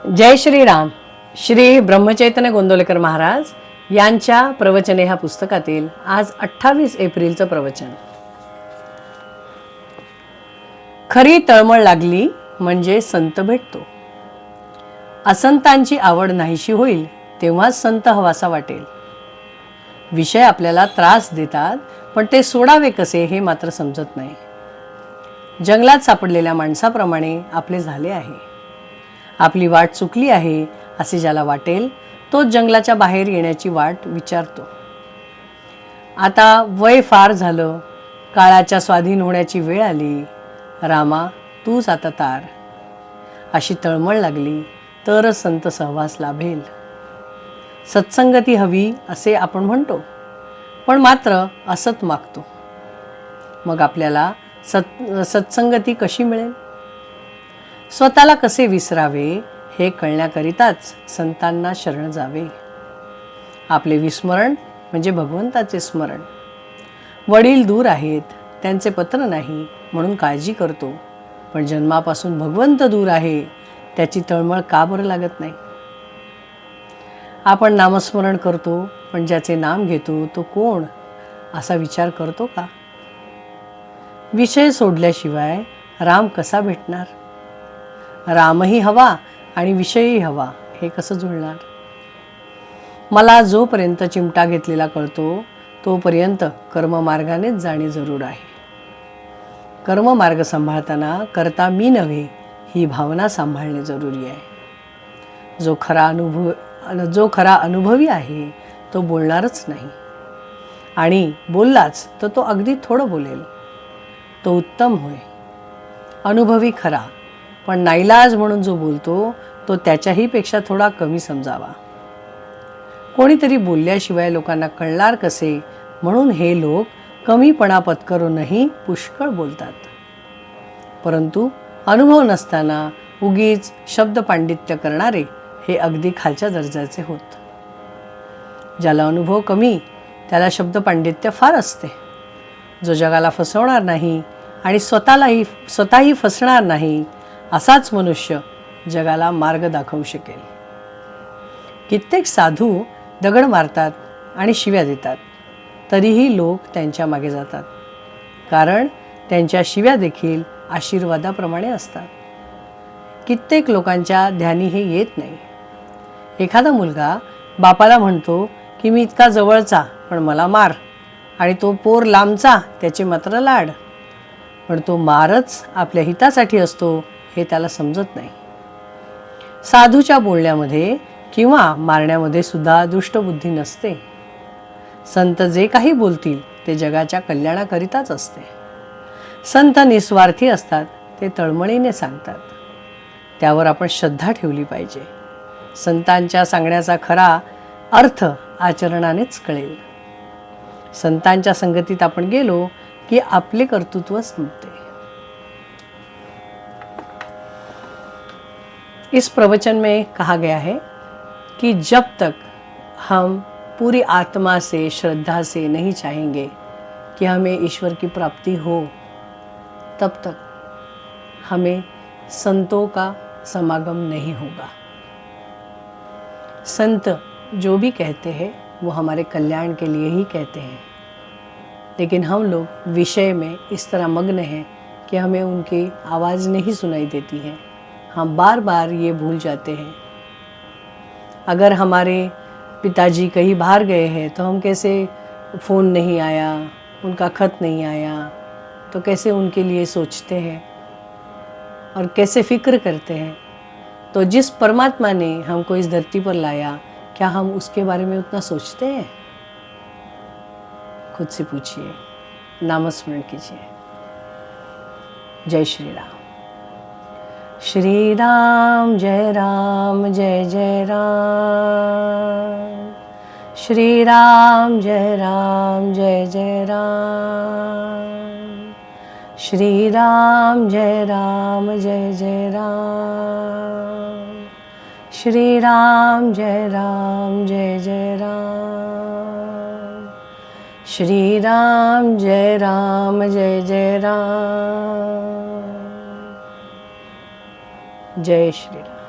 जय श्रीराम. श्री ब्रह्मचैतन्य गोंदवलेकर महाराज यांच्या प्रवचने ह्या पुस्तकातील आज 28 एप्रिलचं प्रवचन. खरी तळमळ लागली म्हणजे संत भेटतो. असंतांची आवड नाहीशी होईल तेव्हाच संत हवासा वाटेल. विषय आपल्याला त्रास देतात पण ते सोडावे कसे हे मात्र समजत नाही. जंगलात सापडलेल्या माणसाप्रमाणे आपले झाले आहे. आपली वाट चुकली आहे असे ज्याला वाटेल तो जंगलाच्या बाहेर येण्याची वाट विचारतो. आता वय फार झालं, काळाच्या स्वाधीन होण्याची वेळ आली. रामा तूच आता तार. अशी तळमळ लागली तरच संत सहवास लाभेल. सत्संगती हवी असे आपण म्हणतो पण मात्र असत मागतो. मग आपल्याला सत्संगती कशी मिळेल? स्वतःला कसे विसरावे हे कळण्याकरिताच संतांना शरण जावे. आपले विस्मरण म्हणजे भगवंताचे स्मरण. वडील दूर आहेत, त्यांचे पत्र नाही म्हणून काळजी करतो, पण जन्मापासून भगवंत दूर आहे त्याची तळमळ का बरं लागत नाही? आपण नामस्मरण करतो पण ज्याचे नाम घेतो तो कोण असा विचार करतो का? विषय सोडल्याशिवाय राम कसा भेटणार? रामही हवा आणि विषयही हवा, हे कसं जुळणार? मला जोपर्यंत चिमटा घेतलेला कळतो तोपर्यंत कर्ममार्गानेच जाणे जरूर आहे. कर्ममार्ग सांभाळताना करता मी नव्हे ही भावना सांभाळणे जरुरी आहे. जो खरा अनुभवी आहे तो बोलणारच नाही, आणि बोललाच तर तो अगदी थोडं बोलेल. तो उत्तम होय. अनुभवी खरा, पण नाईलाज म्हणून जो बोलतो तो त्याच्याही पेक्षा थोडा कमी समजावा. कोणीतरी बोलल्याशिवाय लोकांना कळणार कसे म्हणून हे लोक कमीपणा पत्करूनही पुष्कळ बोलतात. परंतु अनुभव नसताना उगीच शब्द पांडित्य करणारे हे अगदी खालच्या दर्जाचे होत. ज्याला अनुभव कमी त्याला शब्द पांडित्य फार असते. जो जगाला फसवणार नाही आणि स्वतःही फसणार नाही असाच मनुष्य जगाला मार्ग दाखवू शकेल. कित्येक साधू दगड मारतात आणि शिव्या देतात तरीही लोक त्यांच्या मागे जातात, कारण त्यांच्या शिव्या देखील आशीर्वादाप्रमाणे असतात. कित्येक लोकांच्या ध्यानी हे येत नाही. एखादा मुलगा बापाला म्हणतो की मी इतका जवळचा पण मला मार, आणि तो पोर लांबचा त्याचे मात्र लाड. पण तो मारच आपल्या हितासाठी असतो हे त्याला समजत नाही. साधूच्या बोलण्यामध्ये किंवा मारण्यामध्ये सुद्धा दुष्टबुद्धी नसते. संत जे काही बोलतील ते जगाच्या कल्याणाकरिताच असते. संत निस्वार्थी असतात, ते तळमळीने सांगतात. त्यावर आपण श्रद्धा ठेवली पाहिजे. संतांच्या सांगण्याचा खरा अर्थ आचरणानेच कळेल. संतांच्या संगतीत आपण गेलो की आपले कर्तृत्व संपते. इस प्रवचन में कहा गया है कि जब तक हम पूरी आत्मा से श्रद्धा से नहीं चाहेंगे कि हमें ईश्वर की प्राप्ति हो, तब तक हमें संतों का समागम नहीं होगा. संत जो भी कहते हैं वो हमारे कल्याण के लिए ही कहते हैं, लेकिन हम लोग विषय में इस तरह मग्न हैं कि हमें उनकी आवाज़ नहीं सुनाई देती है. हम बार बार ये भूल जाते हैं. अगर हमारे पिताजी कहीं बाहर गए हैं तो हम कैसे, फ़ोन नहीं आया, उनका खत नहीं आया, तो कैसे उनके लिए सोचते हैं और कैसे फ़िक्र करते हैं. तो जिस परमात्मा ने हमको इस धरती पर लाया, क्या हम उसके बारे में उतना सोचते हैं? खुद से पूछिए, नामस्मरण कीजिए. जय श्री राम. श्री राम जय राम जय जय राम. श्री राम जय राम जय जय राम. श्री राम जय राम जय जय राम. श्री राम जय राम जय जय राम. श्री राम जय राम जय जय राम. जय श्री राम.